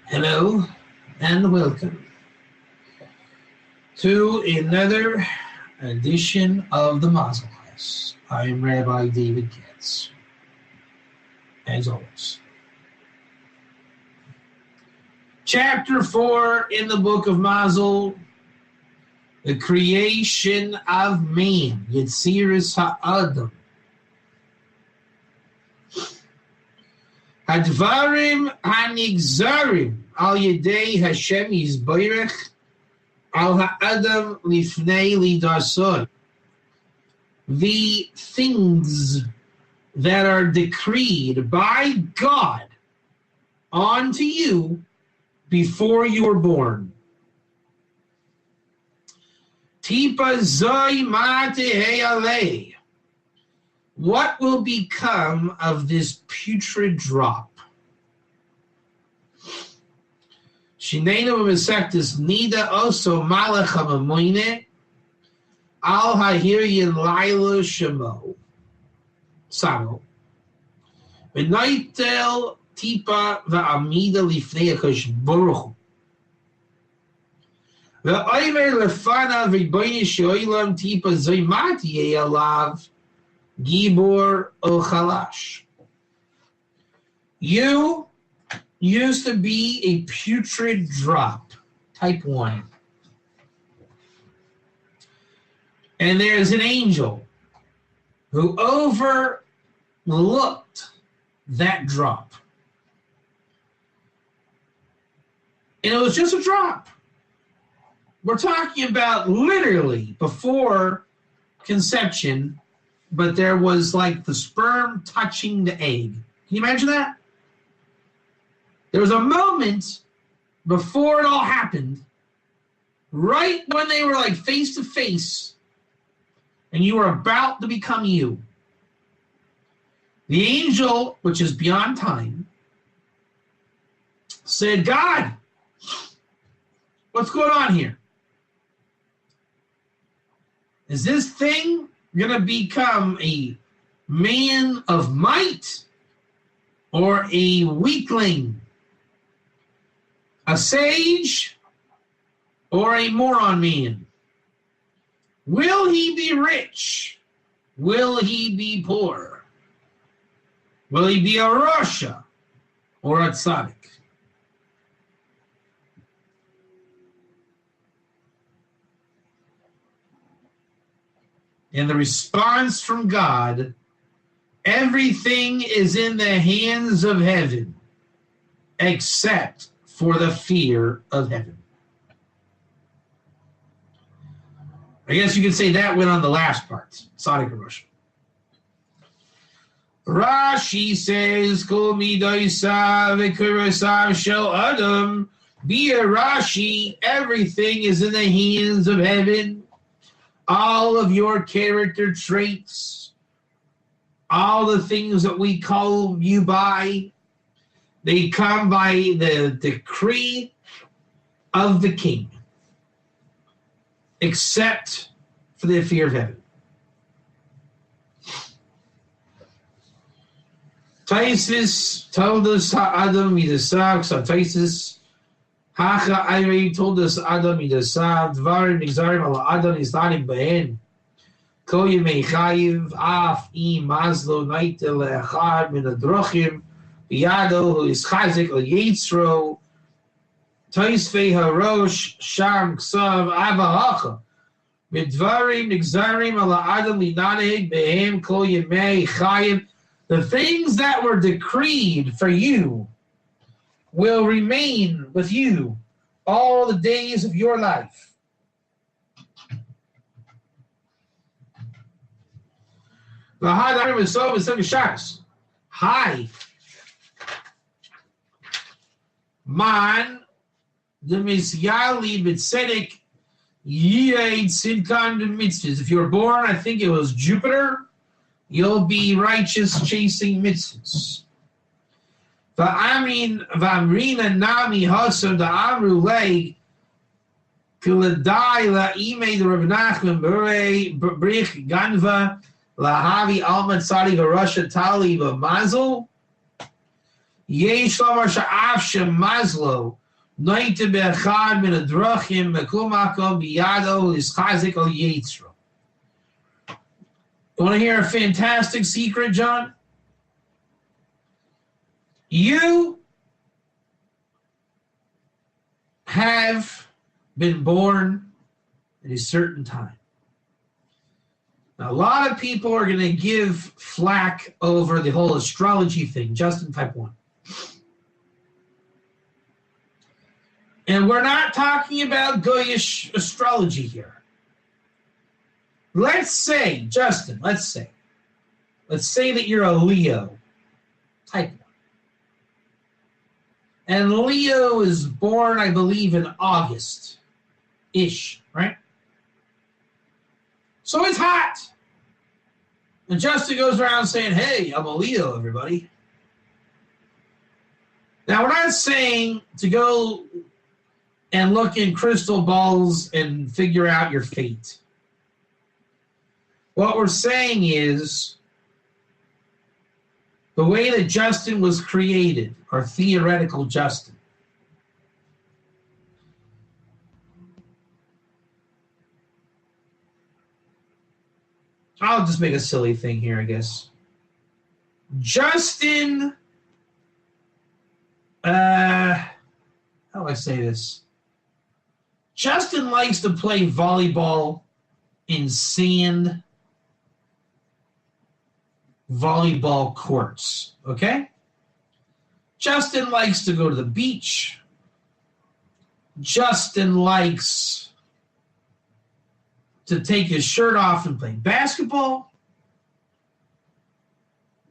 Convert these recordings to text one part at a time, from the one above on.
Hello and welcome to another edition of the Mazal class. I am Rabbi David Katz, as always. Chapter 4 in the book of Mazal, the creation of man, Yetziras Ha'adam. Hadvarim hanigzarim al yedei Hashem yizbayrech al ha'adam lifnei lidason. The things that are decreed by God onto you before you were born. Tipa zoi mate he'alei. What will become of this putrid drop? Shinenu b'mesektis nida also malach ha'mamoine al ha'hiryin laila shemo samo v'noitel tipa v'amida lifnei HaKadosh Baruch Hu v'oimer lefana v'ribono shel olam tipa zoymati alav Gibor o Chalash. You used to be a putrid drop, type 1. And there's an angel who overlooked that drop. And it was just a drop. We're talking about literally before conception, but there was like the sperm touching the egg. Can you imagine that? There was a moment before it all happened, right when they were like face to face, and you were about to become you. The angel, which is beyond time, said, God, what's going on here? Is this thing going to become a man of might or a weakling, a sage or a moron man? Will he be rich? Will he be poor? Will he be a Rasha or a tzaddik? And the response from God, everything is in the hands of heaven, except for the fear of heaven. I guess you could say that went on the last part, Tzaddik Rosh. Rashi says, Kol midosav v'kurosav shel Adam, be a Rashi, everything is in the hands of heaven. All of your character traits, all the things that we call you by, they come by the decree of the king, except for the fear of heaven. Taisis told us Adam midasav, so Taisis Hacha Ayri told us Adam midasav dvarim nigzarim ala Adam nizanim behen kol yemei chayiv af mazlo naite leachad min adrochim biyado hu is chazik al yitzro taisvei harosh sham ksav avahacha midvarim nigzarim ala Adam linanehig behem kol yemei chayiv. The things that were decreed for you will remain with you all the days of your life. Hi, man, the misyali b'tzedek yid sinkan mitzvahs. If you were born, I think it was Jupiter, you'll be righteous chasing mitzvahs. V'amrina nami hasam da'amru lei kiladai la'imei the Rav Nachman brich ganva lahavi alma tzadi v'rasha tali v'mazal Yesh lamar sha'af shemazlo noite be'echad min adrachim mekum makom biyado lischazik al yitzro. You want to hear a fantastic secret, John? You have been born at a certain time. Now, a lot of people are going to give flack over the whole astrology thing, Justin type 1. And we're not talking about Goyish astrology here. Let's say, Justin, let's say that you're a Leo type 1. And Leo is born, I believe, in August-ish, right? So it's hot. And Justin goes around saying, hey, I'm a Leo, everybody. Now, we're not saying to go and look in crystal balls and figure out your fate. What we're saying is the way that Justin was created, or theoretical Justin, I'll just make a silly thing here, I guess. Justin, how do I say this? Justin likes to play volleyball in sand volleyball courts, okay? Justin likes to go to the beach. Justin likes to take his shirt off and play basketball.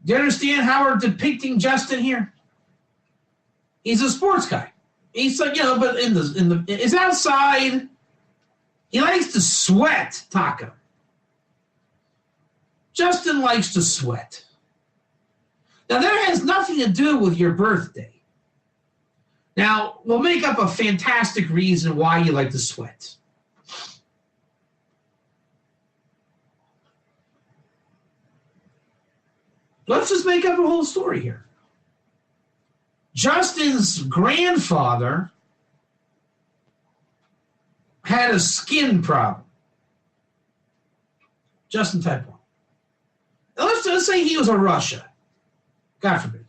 Do you understand how we're depicting Justin here? He's a sports guy. He's like, but it's outside. He likes to sweat, Taka. Justin likes to sweat. Now, that has nothing to do with your birthday. Now, we'll make up a fantastic reason why you like to sweat. Let's just make up a whole story here. Justin's grandfather had a skin problem. Justin type 1. Now let's say he was a Russia. God forbid.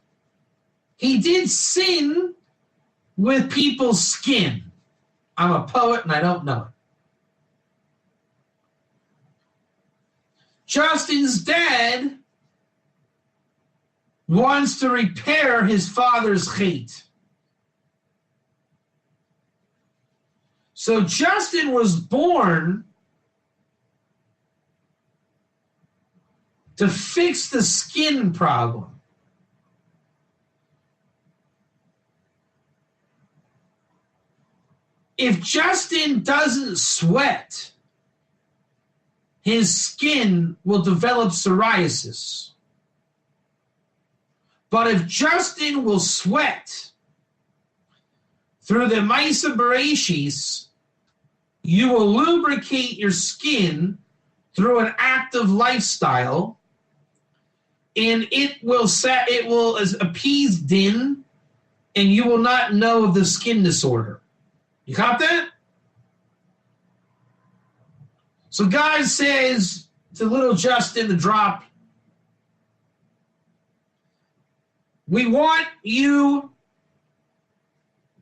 He did sin with people's skin. I'm a poet and I don't know it. Justin's dad wants to repair his father's hate. So Justin was born to fix the skin problem. If Justin doesn't sweat, his skin will develop psoriasis. But if Justin will sweat through the Maisa Bereshis, you will lubricate your skin through an active lifestyle, and it will appease din, and you will not know of the skin disorder. You caught that? So God says to little Justin to drop, we want you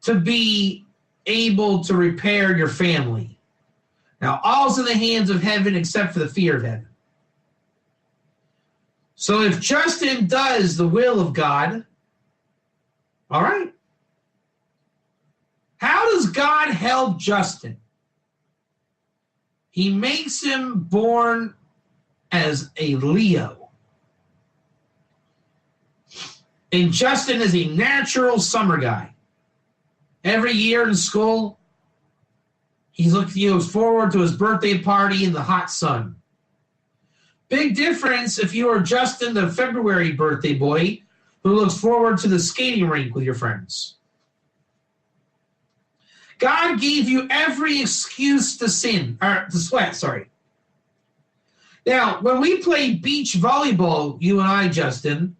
to be able to repair your family. Now, all's in the hands of heaven except for the fear of heaven. So if Justin does the will of God, all right. How does God help Justin? He makes him born as a Leo. And Justin is a natural summer guy. Every year in school, he looks forward to his birthday party in the hot sun. Big difference if you are Justin, the February birthday boy, who looks forward to the skating rink with your friends. God gave you every excuse to sweat. Now, when we play beach volleyball, you and I, Justin,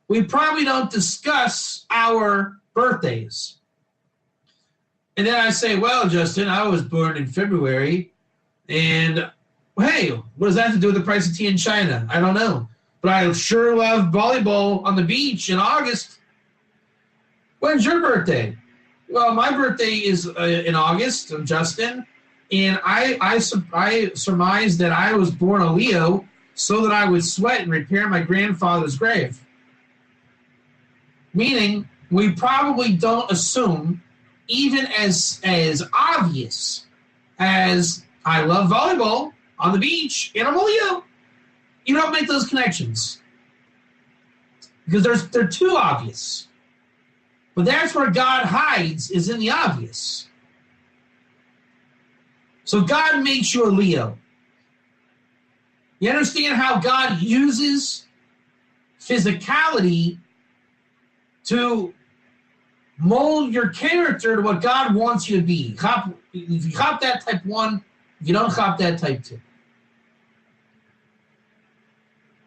we probably don't discuss our birthdays. And then I say, well, Justin, I was born in February, and hey, what does that have to do with the price of tea in China? I don't know. But I sure love volleyball on the beach in August. When's your birthday? Well, my birthday is in August. I'm Justin. And I surmised that I was born a Leo so that I would sweat and repair my grandfather's grave. Meaning, we probably don't assume, even as obvious as I love volleyball on the beach and I'm a Leo, you don't make those connections. Because they're too obvious. But that's where God hides, is in the obvious. So God makes you a Leo. You understand how God uses physicality to mold your character to what God wants you to be. If you hop that type 1, if you don't hop that type 2.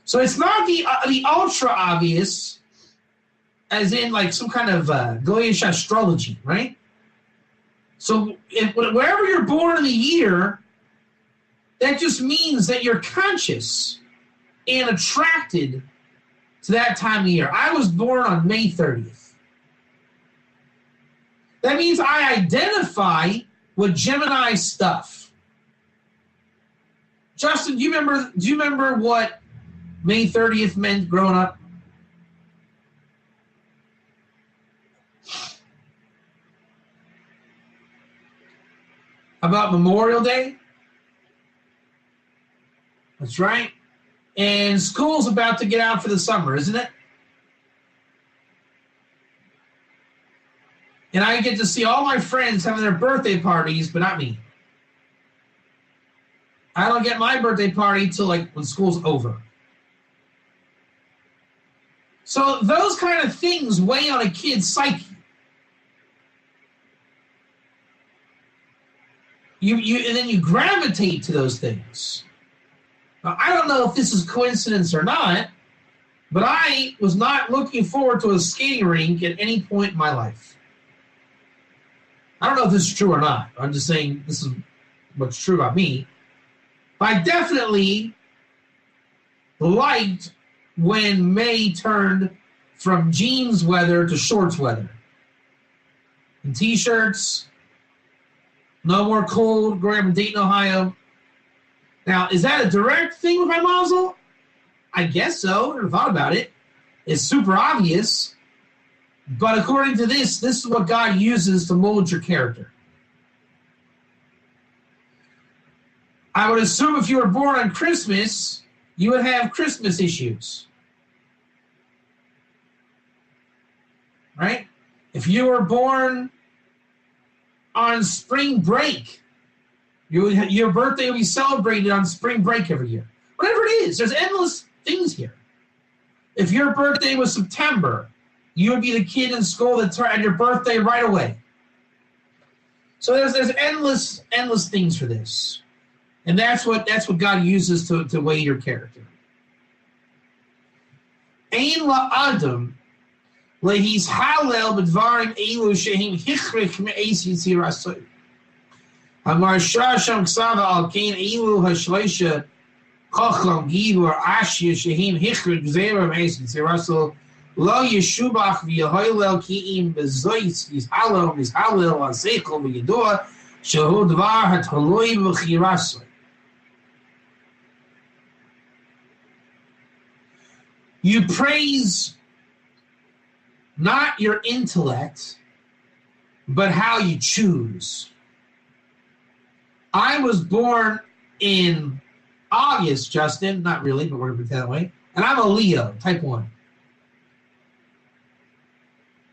So it's not the ultra obvious, as in like some kind of Goyish astrology, right? So wherever you're born in the year, that just means that you're conscious and attracted to that time of year. I was born on May 30th. That means I identify with Gemini stuff. Justin, do you remember what May 30th meant growing up? About Memorial Day? That's right. And school's about to get out for the summer, isn't it? And I get to see all my friends having their birthday parties, but not me. I don't get my birthday party till like when school's over. So those kind of things weigh on a kid's psyche. And then you gravitate to those things. Now, I don't know if this is coincidence or not, but I was not looking forward to a skating rink at any point in my life. I don't know if this is true or not. I'm just saying this is what's true about me. But I definitely liked when May turned from jeans weather to shorts weather. And T-shirts, no more cold, growing up in Dayton, Ohio. Now, is that a direct thing with my Mazal? I guess so. I never thought about it. It's super obvious. But according to this is what God uses to mold your character. I would assume if you were born on Christmas, you would have Christmas issues. Right? If you were born on spring break, your birthday will be celebrated on spring break every year. Whatever it is, there's endless things here. If your birthday was September, you would be the kid in school that had your birthday right away. So there's endless things for this. And that's what God uses to weigh your character. Ein la'adam lehis halel b'dvarim elu shehim hichrich me'es yitzirasoi. Amar shasham ksava al kain elu hashleisha chacham gibur ashya shehim hichrich zera me'es yitzirasoi lo yeshubach v'yahoylel ki'im bezoitz yishalel v'seichel v'yedua shehu dvar hatoloi v'chirasoi. You praise not your intellect, but how you choose. I was born in August, Justin. Not really, but we're going to put it that way. And I'm a Leo, type 1.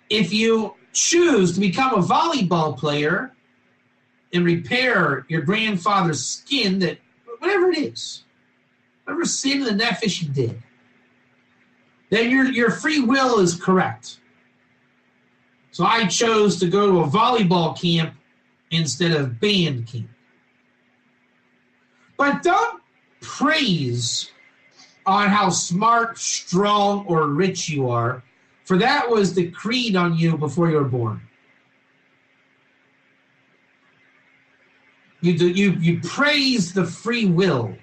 If you choose to become a volleyball player and repair your grandfather's skin, that whatever it is, whatever sin in the nefesh you did, then your free will is correct. So I chose to go to a volleyball camp instead of band camp. But don't praise on how smart, strong, or rich you are, for that was decreed on you before you were born. You praise the free will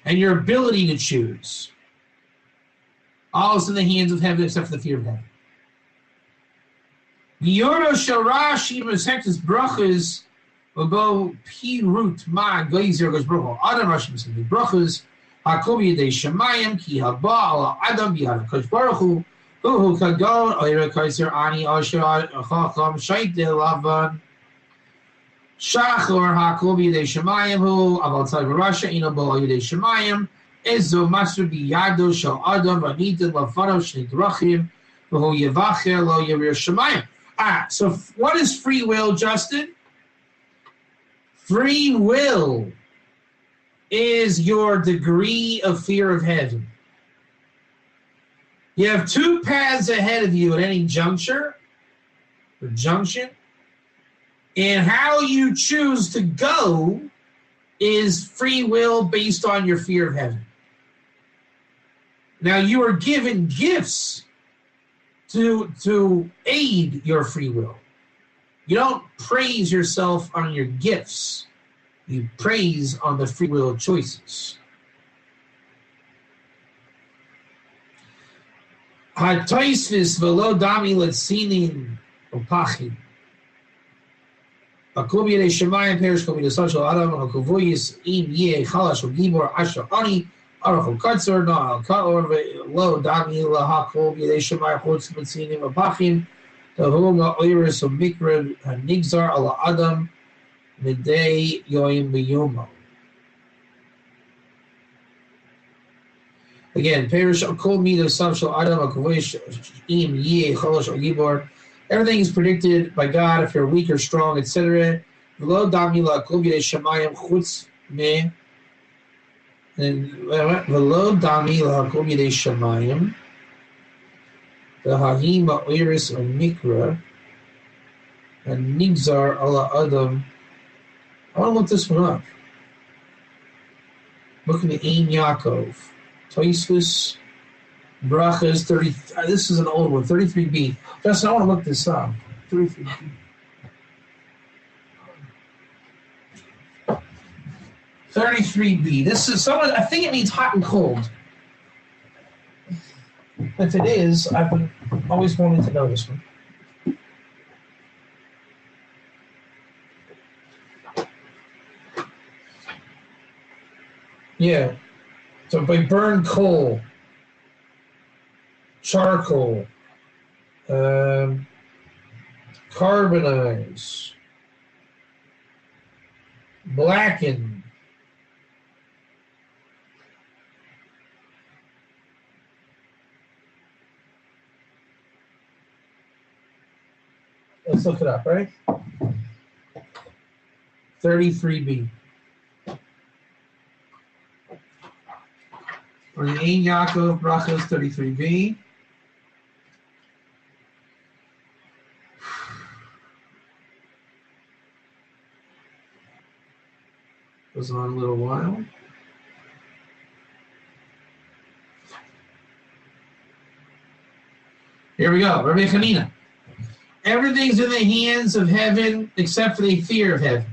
and your ability to choose. All is in the hands of heaven except for the fear of heaven. V'yordo shel Rashi Masechtas Brachos Ubo Pirut Ma Geizer Gosh Baruch Adam Rashi Masechtas Brachos Hakol Yedei Shemayim Ki Haba Ala Adam B'Yad HaKadosh Baruch Hu Uhu Kagon Oira Kaiser Ani Asher Chacham Shaite Lavan Shachor Hakol Yedei Shemayim Hu Aval Tzad Rasha Ino Bo Yedei Shemayim Ezo Masr B'Yado Shel Adam V'Nitin Lafanav Shnei Drachim V'Hu Yevacher Lo Yerir Shemayim. So what is free will, Justin? Free will is your degree of fear of heaven. You have two paths ahead of you at any juncture or junction, and how you choose to go is free will based on your fear of heaven. Now, you are given gifts to aid your free will. You don't praise yourself on your gifts. You praise on the free will choices. Ha'toisvis v'lo dami letzinin upachim. Hakol b'yedei shemayim perish kol midasah shel adam ha'kuvuyis im yeh chalash u'gibor asher ani Arachol Katzor Na'al Ka'or Ve'lo Dami Lahakol B'Yedei Shemayim Chutz Mitzinim Apachim Tahu Ma'oiris U'Mikra Hanigzar Ala Adam Midei Yoim B'Yomo. Again, Perish Akol Midasah Shel Adam HaKavosh Im Yeh Chalash U'Gibor. Everything is predicted by God if you're weak or strong, etc. Ve'lo Dami Lahakol B'Yedei Shemayim Chutz Me. And v'lo dami lahakol yedei shemayim v'hahim ha'oiris u'mikra and nigzar ala adam. I want to look this one up. Look at the Ein Yaakov. Tosfos Brachas 30. This is an old one, 33b. Justin, I want to look this up. 33b. 33b. This is someone. I think it means hot and cold. If it is, I've been always wanting to know this one. Yeah. So by burn coal, charcoal, carbonize, blacken. Let's look it up, right? 33b. Or the Ein Yaakov Brachos 33b. Goes on a little while. Here we go. Rabbi Hanina. Everything's in the hands of heaven except for the fear of heaven.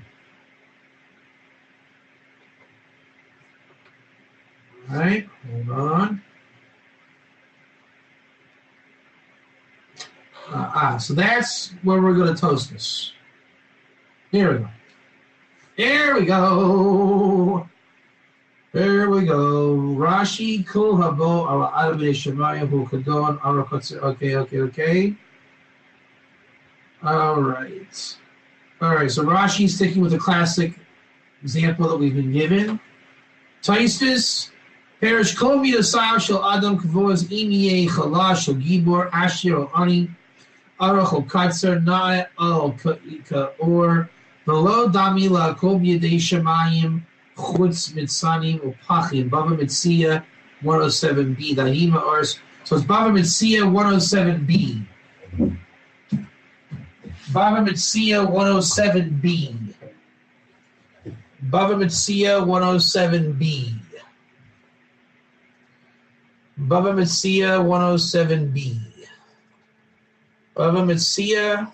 All right, hold on. So that's where we're going to toast this. Here we go. There we go. There we go. Rashi kol habo ala adabei shemayim hu kadon arakotzer. Okay. All right. So Rashi's sticking with the classic example that we've been given. Tosfos, perish kol midasah shel adam kavos im yeh chalash o gibor asher o ani arach o katzer na'eh al ka'or v'lo dami la'kol b'yedei shemayim chutz mitzanim upachim. Bava Metzia 107b. Dahima ars. So it's Bava Metzia 107b. Bava Metzia 107b. Bava Metzia 107b. Bava Metzia 107b. Bava Metzia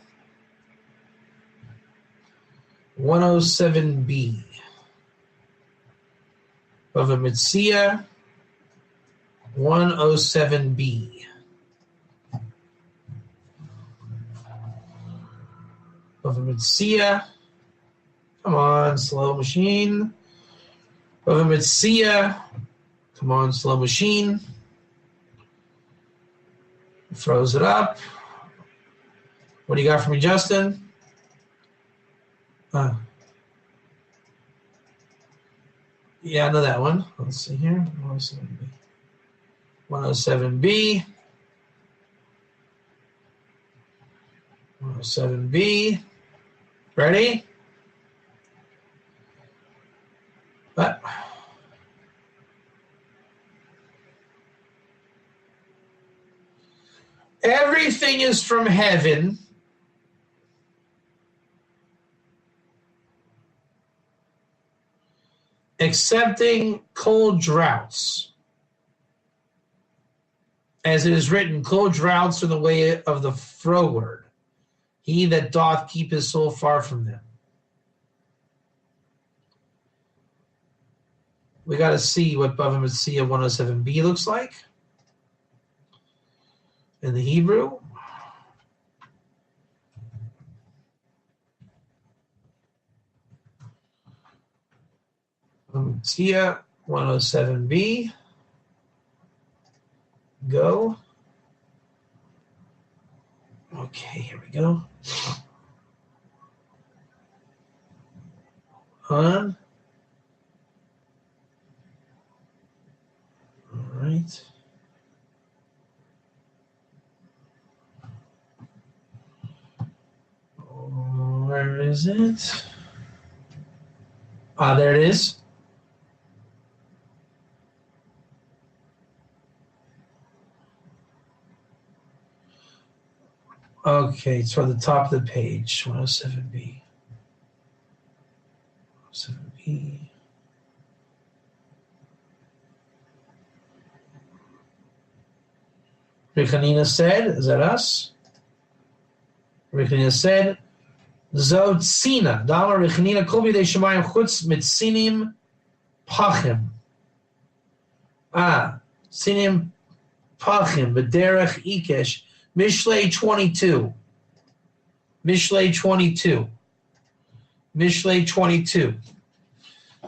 107b. Bava Metzia 107b. Bava Metzia. Come on, slow machine. Bava Metzia. Come on, slow machine. Throws it up. What do you got for me, Justin? Yeah, I know that one. Let's see here. 107B. 107B. 107B. Ready? What? Everything is from heaven excepting cold droughts. As it is written, cold droughts are the way of the froward. He that doth keep his soul far from them. We got to see what Bava Metzia 107b looks like in the Hebrew. Metzia 107b. Go. Okay, here we go. On. All right. Where is it? There it is. Okay, it's from the top of the page. 107b. 107b. Rechanina said, is that us? Rechanina said, Zo tzina, Dama Rechanina kol b'yedei shemayim chutz mitzinim pachim. Tzinim pachim, b'derech ikesh. Mishlei 22. Mishlei 22. Mishlei 22.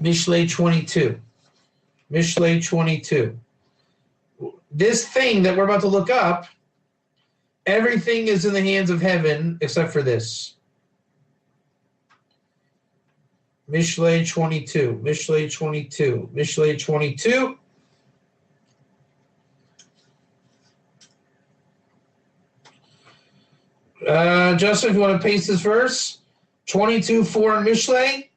Mishlei 22. Mishlei 22. This thing that we're about to look up, everything is in the hands of heaven except for this. Mishlei 22. Mishlei 22. Mishlei 22. Justin, if you want to paste this verse, 22:4 in Mishlei.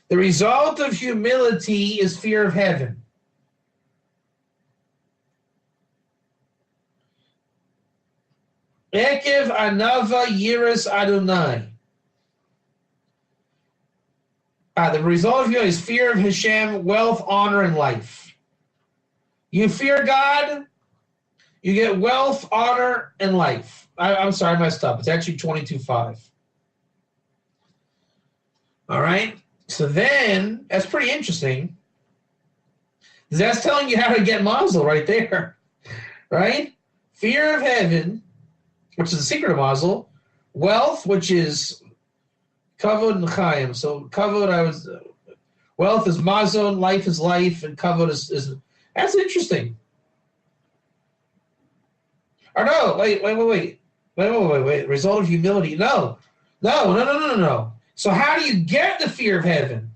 The result of humility is fear of heaven. Ekev anava yiras Adonai. The result of humility is fear of Hashem, wealth, honor, and life. You fear God, you get wealth, honor, and life. I'm sorry, I messed up. It's actually 22:5. All right? So then, that's pretty interesting. That's telling you how to get Mazal right there. Right? Fear of heaven, which is the secret of Mazal. Wealth, which is kavod and chayim. So kavod, wealth is Mazal, life is life, and kavod is that's interesting. Or no, wait. Result of humility. No. So how do you get the fear of heaven?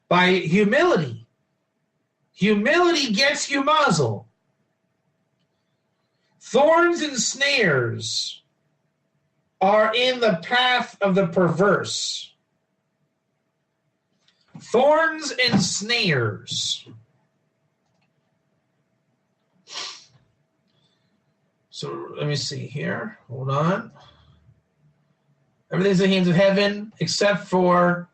By humility. Humility gets you Mazal. Thorns and snares are in the path of the perverse. Thorns and snares. So let me see here. Hold on. Everything's in the hands of heaven except for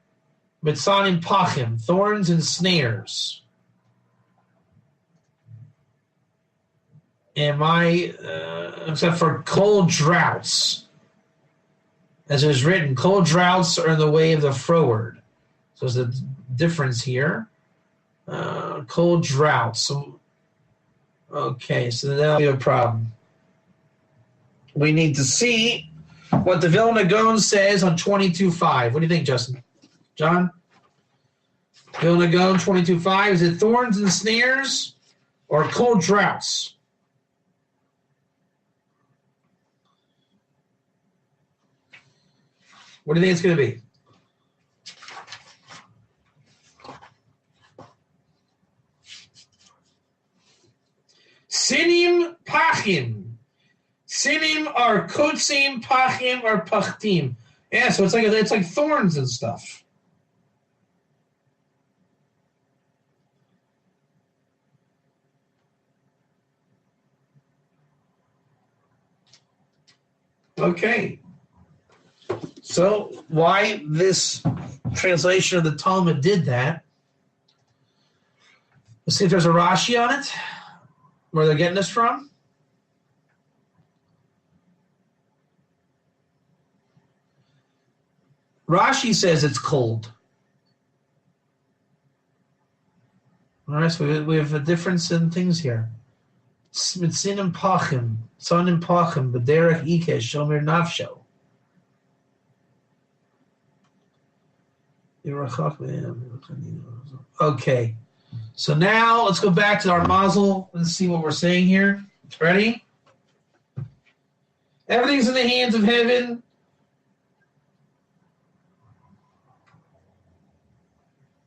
Mitzanim pachim, thorns and snares. Except for cold droughts. As it is written, cold droughts are in the way of the froward. So there's a difference here. Cold droughts. Okay, so that'll be a problem. We need to see what the Vilna Gaon says on 22.5. What do you think, Justin? John? Vilna Gaon 22.5. Is it thorns and snares or cold droughts? What do you think it's going to be? Sinim pachim. Sinim are kotzim, pachim are pachtim. Yeah, so it's like thorns and stuff. Okay. So why this translation of the Talmud did that? Let's see if there's a Rashi on it, where they're getting this from. Rashi says it's cold. All right, so we have a difference in things here. Mitzinim pachim, sonim pachim, b'derech ikesh, shomer nafsho. Okay, so now let's go back to our Mazal and see what we're saying here. Ready? Everything's in the hands of heaven.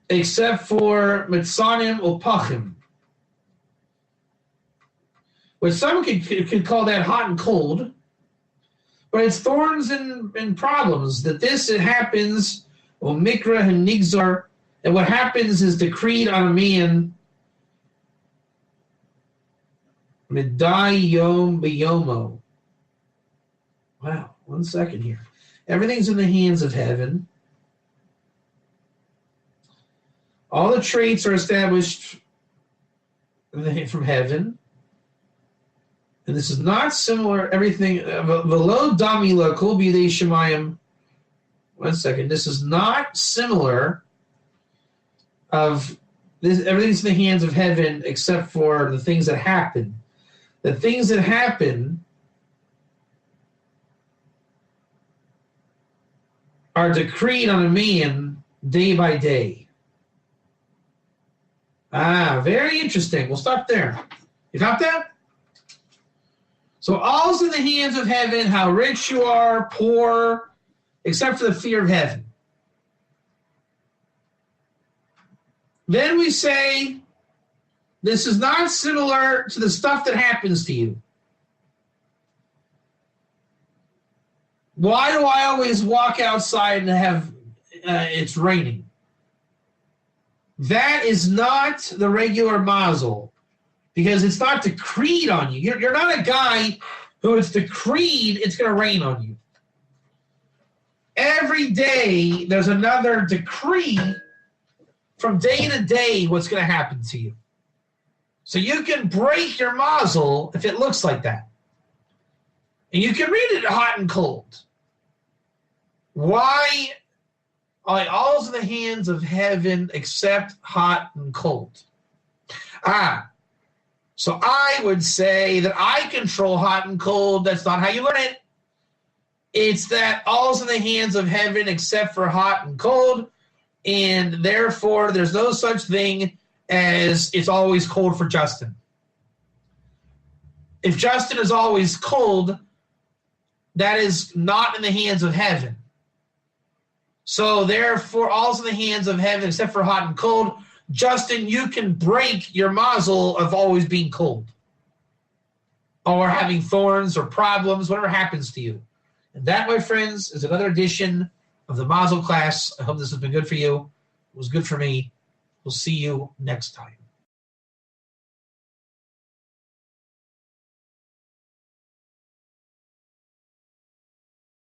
Except for Mitzanim Upachim. Which some could call that hot and cold. But it's thorns and problems. That it happens, Mikra and Nigzar, and what happens is decreed on a man Midai Yom Biyomo. Wow, 1 second here. Everything's in the hands of heaven. All the traits are established from heaven. And this is not similar, everything, Velo Damila Kol B'Yedei Shemayim. 1 second. This is not similar of this. Everything's in the hands of heaven except for the things that happen. The things that happen are decreed on a man day by day. Very interesting. We'll stop there. You got that? So all's in the hands of heaven, how rich you are, poor, except for the fear of heaven. Then we say, this is not similar to the stuff that happens to you. Why do I always walk outside and have it's raining? That is not the regular Mazal, because it's not decreed on you. You're not a guy who it's decreed it's going to rain on you. Every day there's another decree from day to day what's going to happen to you. So you can break your Mazal if it looks like that. And you can read it hot and cold. Why are all's in the hands of heaven except hot and cold? So I would say that I control hot and cold. That's not how you learn it. It's that all's in the hands of heaven except for hot and cold, and therefore there's no such thing as it's always cold for Justin. If Justin is always cold, that is not in the hands of heaven. So therefore, all's in the hands of heaven except for hot and cold. Justin, you can break your Mazal of always being cold or having thorns or problems, whatever happens to you. And that, my friends, is another edition of the Mazal class. I hope this has been good for you. It was good for me. We'll see you next time.